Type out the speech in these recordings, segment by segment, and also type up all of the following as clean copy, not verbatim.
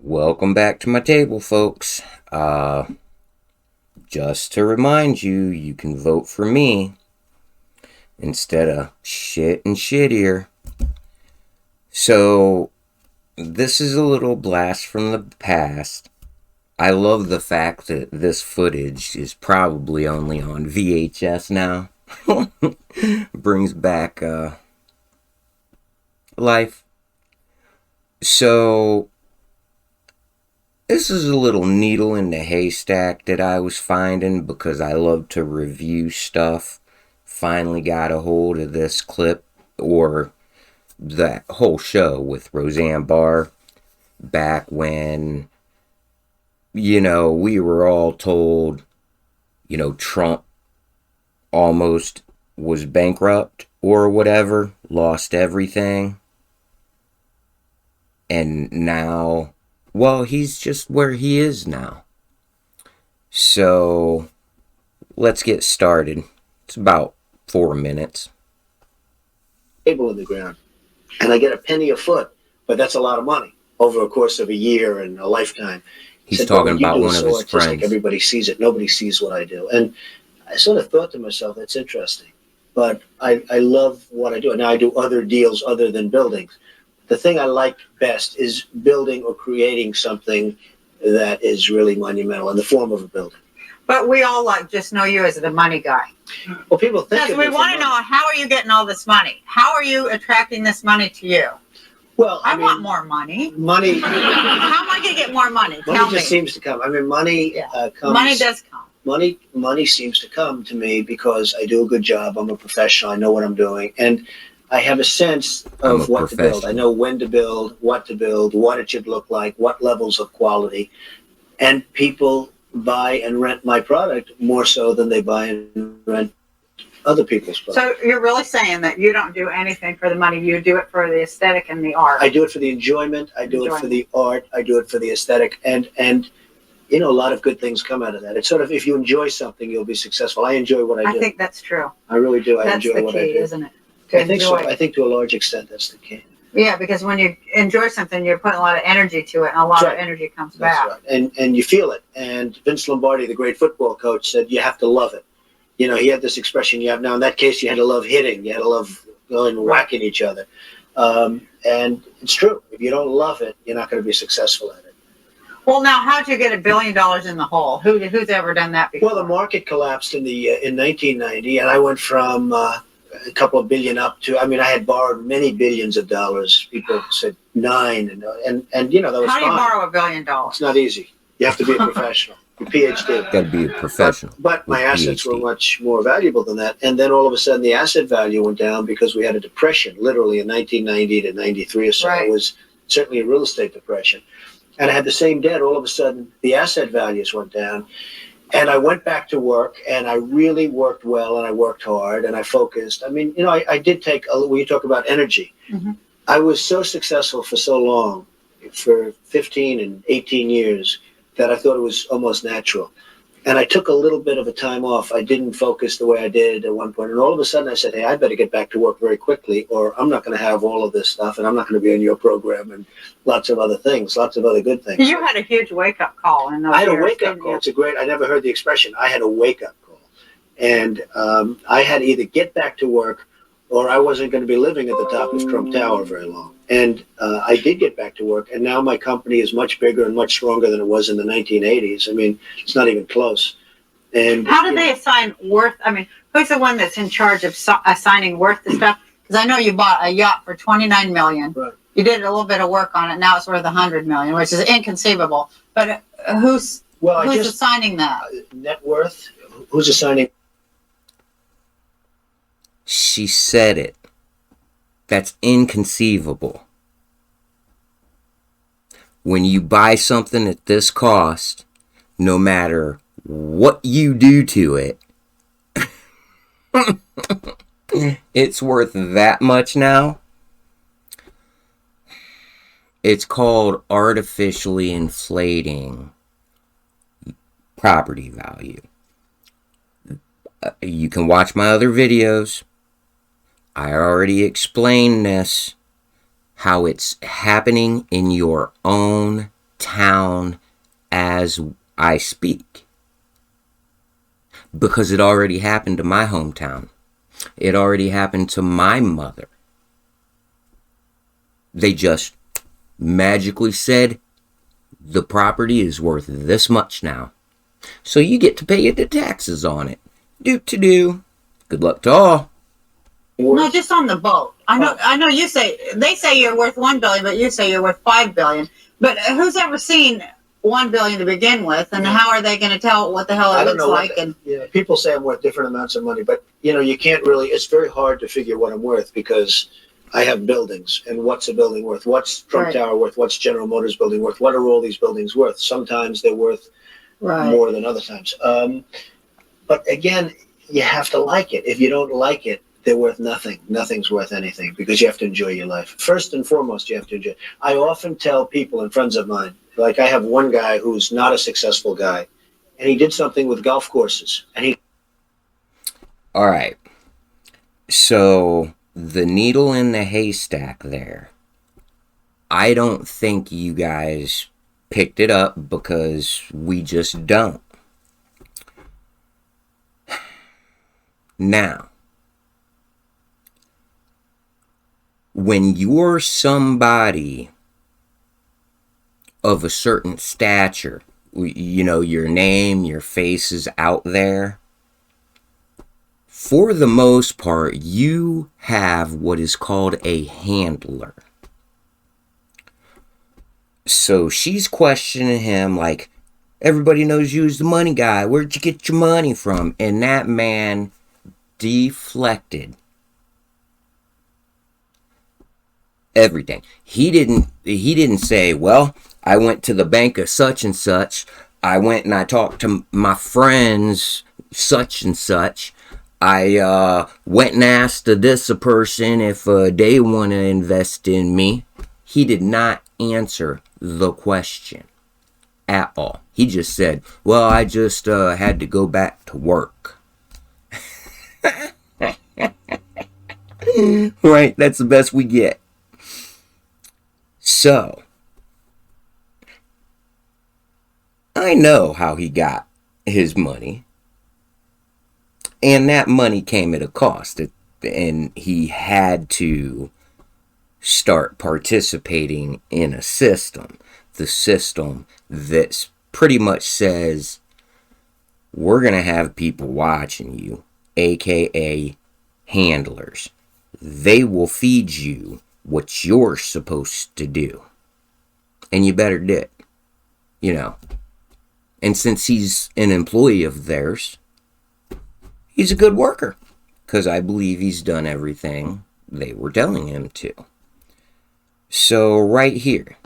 Welcome back to my table, folks. Just to remind you, you can vote for me instead of shit and shittier. So, this is a little blast from the past. I love the fact that this footage is probably only on VHS now. Brings back life. So, this is a little needle in the haystack that I was finding because I love to review stuff. Finally got a hold of this clip, or that whole show with Roseanne Barr, back when, we were all told, Trump almost was bankrupt or whatever, lost everything. And now, well, he's just where he is now. So, let's get started. It's about 4 minutes. Table in the ground, and I get a penny a foot, but that's a lot of money over a course of a year and a lifetime. He's talking about one of his friends. Like everybody sees it. Nobody sees what I do. And I sort of thought to myself, that's interesting. But I love what I do. And now I do other deals other than buildings. The thing I like best is building or creating something that is really monumental in the form of a building. But we all just know you as the money guy. Well, people think because we want to know, how are you getting all this money? How are you attracting this money to you? Well, I want more money. Money. How am I going to get more money? Money just seems to come. I mean, money comes. Money does come. Money seems to come to me because I do a good job. I'm a professional. I know what I'm doing, and I have a sense of what to build. I know when to build, what it should look like, what levels of quality, and people buy and rent my product more so than they buy and rent other people's product. So you're really saying that you don't do anything for the money, you do it for the aesthetic and the art? I do it for the enjoyment, I do it for the art, I do it for the aesthetic, and a lot of good things come out of that. It's sort of, if you enjoy something, you'll be successful. I enjoy what I do. I think that's true. I really do. I enjoy what I do. That's the key, isn't it? I think so. I think to a large extent that's the key. Yeah, because when you enjoy something, you're putting a lot of energy to it, and a lot of energy comes back. That's right. And you feel it. And Vince Lombardi, the great football coach, said you have to love it. He had this expression you have now. In that case, you had to love hitting. You had to love going and whacking each other. And it's true. If you don't love it, you're not going to be successful at it. Well, now, how'd you get $1 billion in the hole? Who's ever done that before? Well, the market collapsed in 1990, and I went from a couple of billion up to, I had borrowed many billions of dollars. People said 9, and that was How do you fine. borrow $1 billion? It's not easy. You have to be a professional. Your PhD. Got to be a professional. But my assets were much more valuable than that. And then all of a sudden the asset value went down because we had a depression, literally in 1990 to 93 or so. Right. It was certainly a real estate depression. And I had the same debt. All of a sudden the asset values went down. And I went back to work, and I really worked well, and I worked hard, and I focused. I did take, when you talk about energy, I was so successful for so long, for 15 and 18 years, that I thought it was almost natural. And I took a little bit of a time off. I didn't focus the way I did at one point. And all of a sudden I said, hey, I better get back to work very quickly, or I'm not going to have all of this stuff, and I'm not going to be on your program, and lots of other things, lots of other good things. You had a huge wake-up call in those I had years, a wake-up call. It's I never heard the expression. I had a wake-up call. And I had to either get back to work, or I wasn't going to be living at the top of Trump Tower very long. And I did get back to work, and now my company is much bigger and much stronger than it was in the 1980s. It's not even close. And how do they assign worth? Who's the one that's in charge of assigning worth to stuff? Because I know you bought a yacht for $29 million. Right. You did a little bit of work on it. Now it's worth $100 million, which is inconceivable. But who's assigning that? Net worth? Who's assigning? She said it. That's inconceivable. When you buy something at this cost, no matter what you do to it, it's worth that much now. It's called artificially inflating property value. You can watch my other videos. I already explained this, how it's happening in your own town as I speak. Because it already happened to my hometown. It already happened to my mother. They just magically said, the property is worth this much now. So you get to pay the taxes on it. Do. Good luck to all. No, just on the boat. I know you say, they say you're worth $1 billion, but you say you're worth $5 billion. But who's ever seen $1 billion to begin with, and how are they going to tell what the hell it looks like? People say I'm worth different amounts of money, but you can't really. It's very hard to figure what I'm worth because I have buildings, and what's a building worth? What's Trump Tower worth? What's General Motors building worth? What are all these buildings worth? Sometimes they're worth more than other times. But again, you have to like it. If you don't like it, they're worth nothing. Nothing's worth anything because you have to enjoy your life. First and foremost, you have to enjoy. I often tell people and friends of mine, like I have one guy who's not a successful guy, and he did something with golf courses. All right. So the needle in the haystack there, I don't think you guys picked it up because we just don't. Now, when you're somebody of a certain stature, your name, your face is out there, for the most part, you have what is called a handler. So she's questioning him like, everybody knows you as the money guy. Where'd you get your money from? And that man deflected everything. He didn't say, well, I went to the bank of such and such. I went and I talked to my friends such and such. I went and asked this person if they want to invest in me. He did not answer the question at all. He just said, well, I just had to go back to work. Right, that's the best we get. So, I know how he got his money. And that money came at a cost. And he had to start participating in a system. The system that pretty much says, we're going to have people watching you, aka handlers. They will feed you what you're supposed to do. And you better do it. And since he's an employee of theirs, he's a good worker. Because I believe he's done everything they were telling him to. So right here,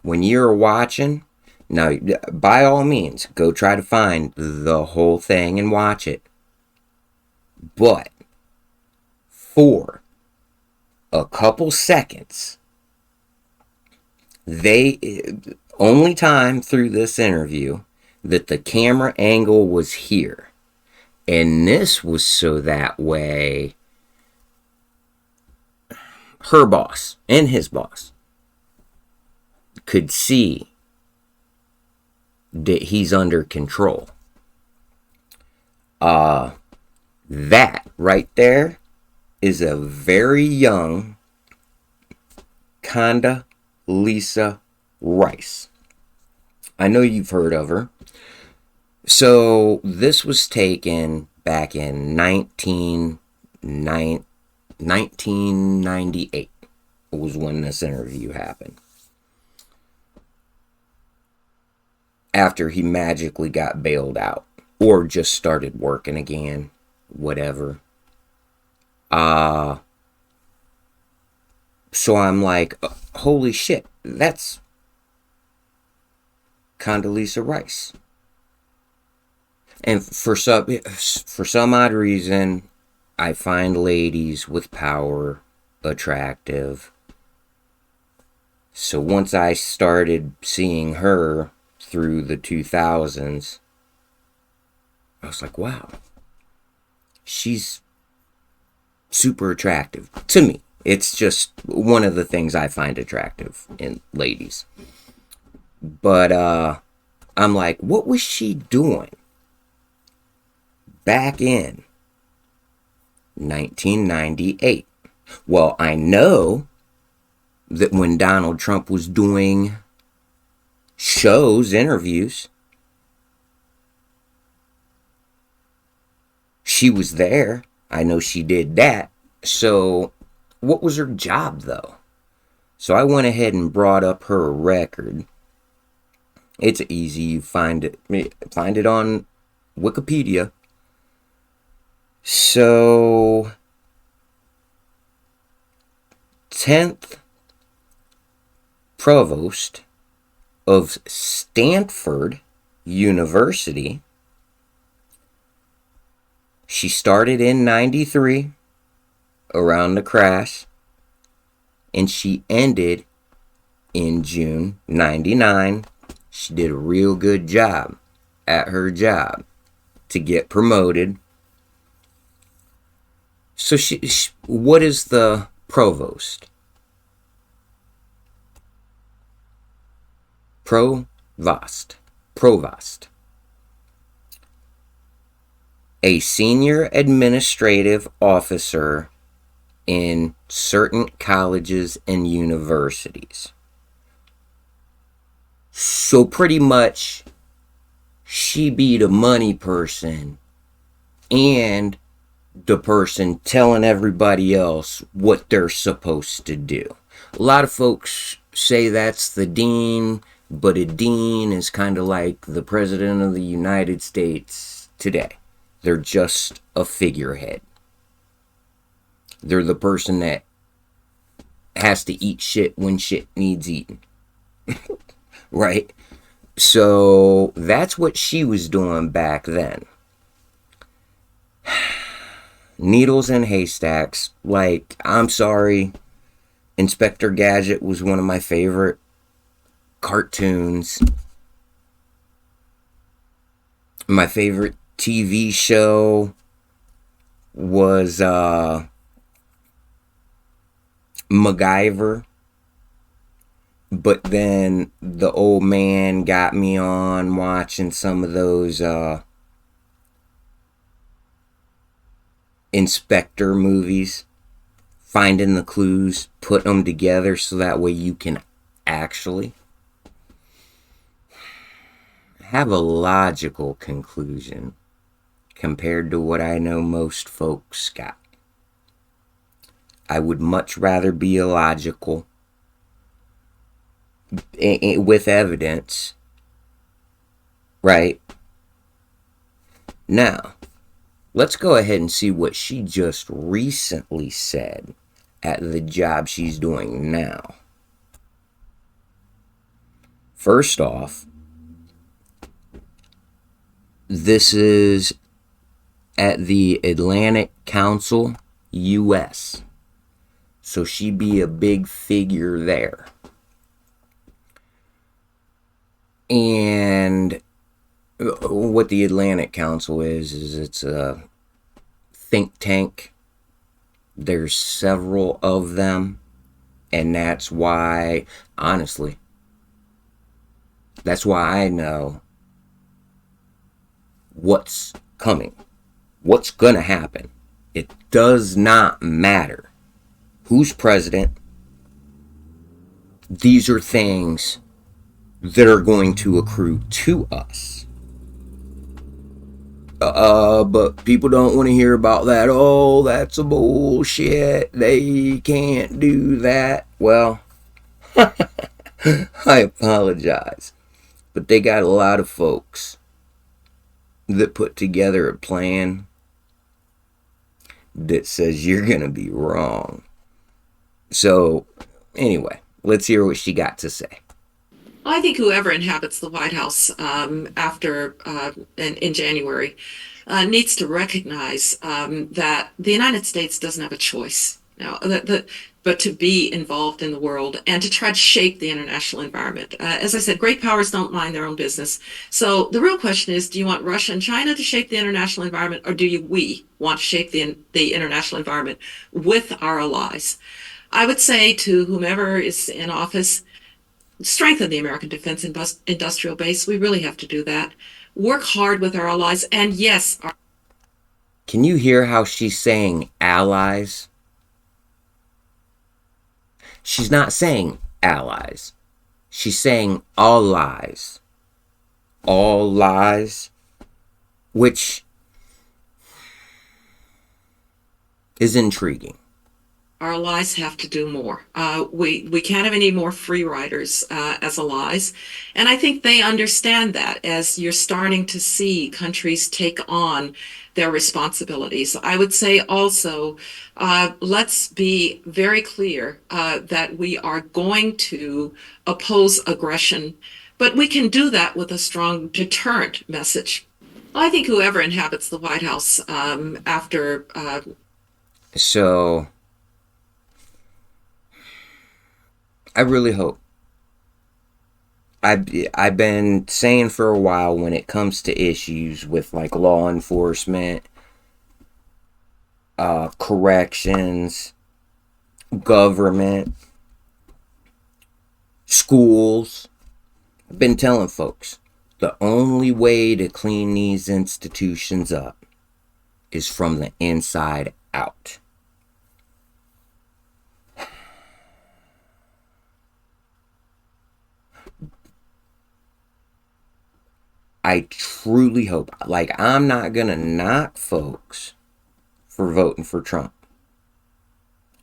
when you're watching, now by all means, go try to find the whole thing and watch it. But for a couple seconds, only time through this interview that the camera angle was here. And this was so that way her boss and his boss could see that he's under control. That right there is a very young Condoleezza Rice. I know you've heard of her. So this was taken back in 1998 was when this interview happened. After he magically got bailed out or just started working again, whatever. So I'm like, holy shit, that's Condoleezza Rice. And for some odd reason, I find ladies with power attractive. So once I started seeing her through the 2000s, I was like, wow, she's super attractive to me. It's just one of the things I find attractive in ladies. But I'm like, what was she doing back in 1998? Well, I know that when Donald Trump was doing shows, interviews, she was there. I know she did that. So, what was her job though? So I went ahead and brought up her record. It's easy. You find it on Wikipedia. So, 10th provost of Stanford University. She started in 93 around the crash, and she ended in June 99. She did a real good job at her job to get promoted. So what is the provost? Provost. A senior administrative officer in certain colleges and universities. So pretty much she be the money person and the person telling everybody else what they're supposed to do. A lot of folks say that's the dean, but a dean is kind of like the president of the United States today. They're just a figurehead. They're the person that has to eat shit when shit needs eaten. Right? So that's what she was doing back then. Needles and haystacks. Like, I'm sorry, Inspector Gadget was one of my favorite cartoons. My favorite TV show was MacGyver. But then the old man got me on watching some of those inspector movies, finding the clues, putting them together so that way you can actually have a logical conclusion compared to what I know most folks got. I would much rather be illogical with evidence, right? Now, let's go ahead and see what she just recently said at the job she's doing now. First off, this is at the Atlantic Council, U.S. So she be a big figure there. And what the Atlantic Council is it's a think tank. There's several of them. And that's why, honestly, that's why I know what's coming, what's going to happen. It does not matter who's president. These are things that are going to accrue to us. But people don't want to hear about that. Oh, that's a bullshit. They can't do that. Well, I apologize. But they got a lot of folks that put together a plan that says you're going to be wrong. So, anyway, let's hear what she got to say. I think whoever inhabits the White House after in January needs to recognize that the United States doesn't have a choice now, but to be involved in the world and to try to shape the international environment. As I said, great powers don't mind their own business. So the real question is, do you want Russia and China to shape the international environment, or do we want to shape the international environment with our allies? I would say to whomever is in office, strengthen the American defense industrial base. We really have to do that. Work hard with our allies, and yes, Can you hear how she's saying allies? She's not saying allies. She's saying all lies. All lies, which is intriguing. our allies have to do more. We can't have any more free riders as allies. And I think they understand that as you're starting to see countries take on their responsibilities. I would say also, let's be very clear that we are going to oppose aggression, but we can do that with a strong deterrent message. Well, I think whoever inhabits the White House after So, I really hope. I've been saying for a while, when it comes to issues with like law enforcement, corrections, government, schools, I've been telling folks, the only way to clean these institutions up is from the inside out. I truly hope, like, I'm not gonna knock folks for voting for Trump.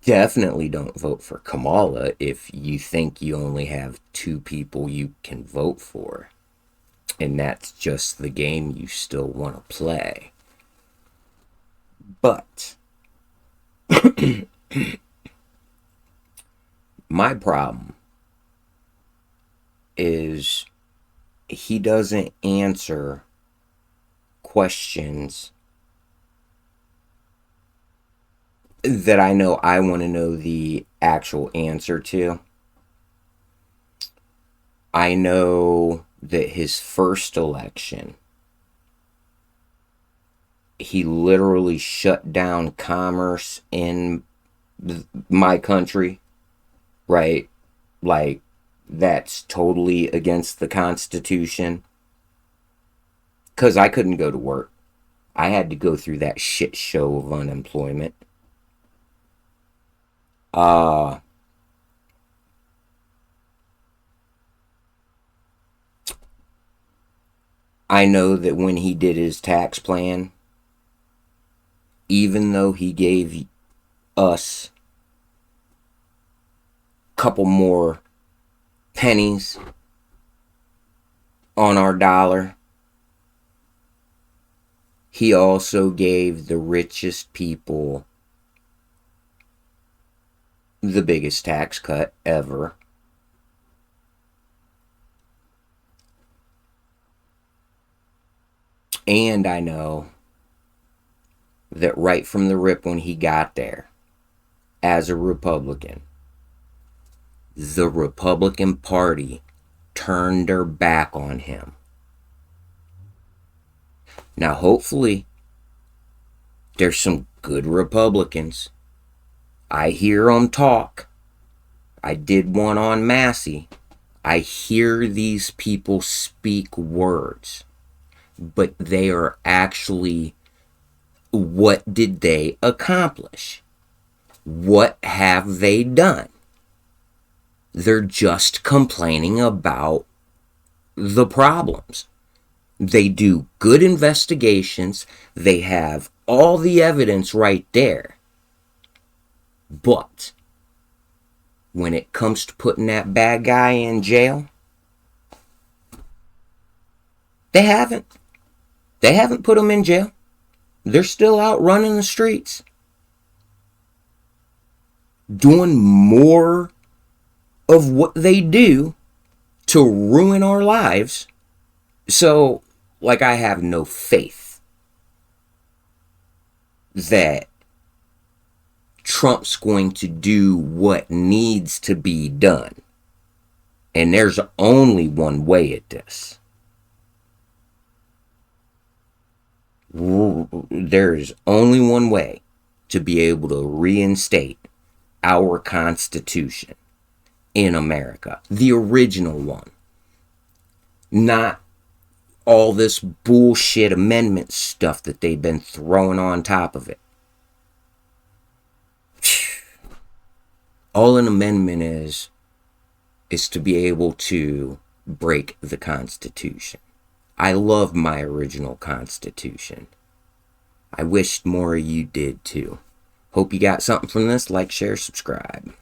Definitely don't vote for Kamala if you think you only have two people you can vote for, and that's just the game you still want to play. But my problem is he doesn't answer questions that I know I want to know the actual answer to. I know that his first election, he literally shut down commerce in my country, right? Like, that's totally against the Constitution. Because I couldn't go to work. I had to go through that shit show of unemployment. I know that when he did his tax plan, even though he gave us a couple more pennies on our dollar, he also gave the richest people the biggest tax cut ever. And I know that right from the rip when he got there, as a Republican, the Republican Party turned their back on him. Now, hopefully, there's some good Republicans. I hear them talk. I did one on Massey. I hear these people speak words, but they are actually, what did they accomplish? What have they done? They're just complaining about the problems. They do good investigations. They have all the evidence right there. But when it comes to putting that bad guy in jail, they haven't. They haven't put him in jail. They're still out running the streets, doing more of what they do to ruin our lives. So, like, I have no faith that Trump's going to do what needs to be done. And there's only one way at this. There's only one way to be able to reinstate our Constitution. in America. The original one. Not all this bullshit amendment stuff that they've been throwing on top of it. All an amendment is to be able to break the Constitution. I love my original Constitution. I wish more of you did too. Hope you got something from this. Like, share, subscribe.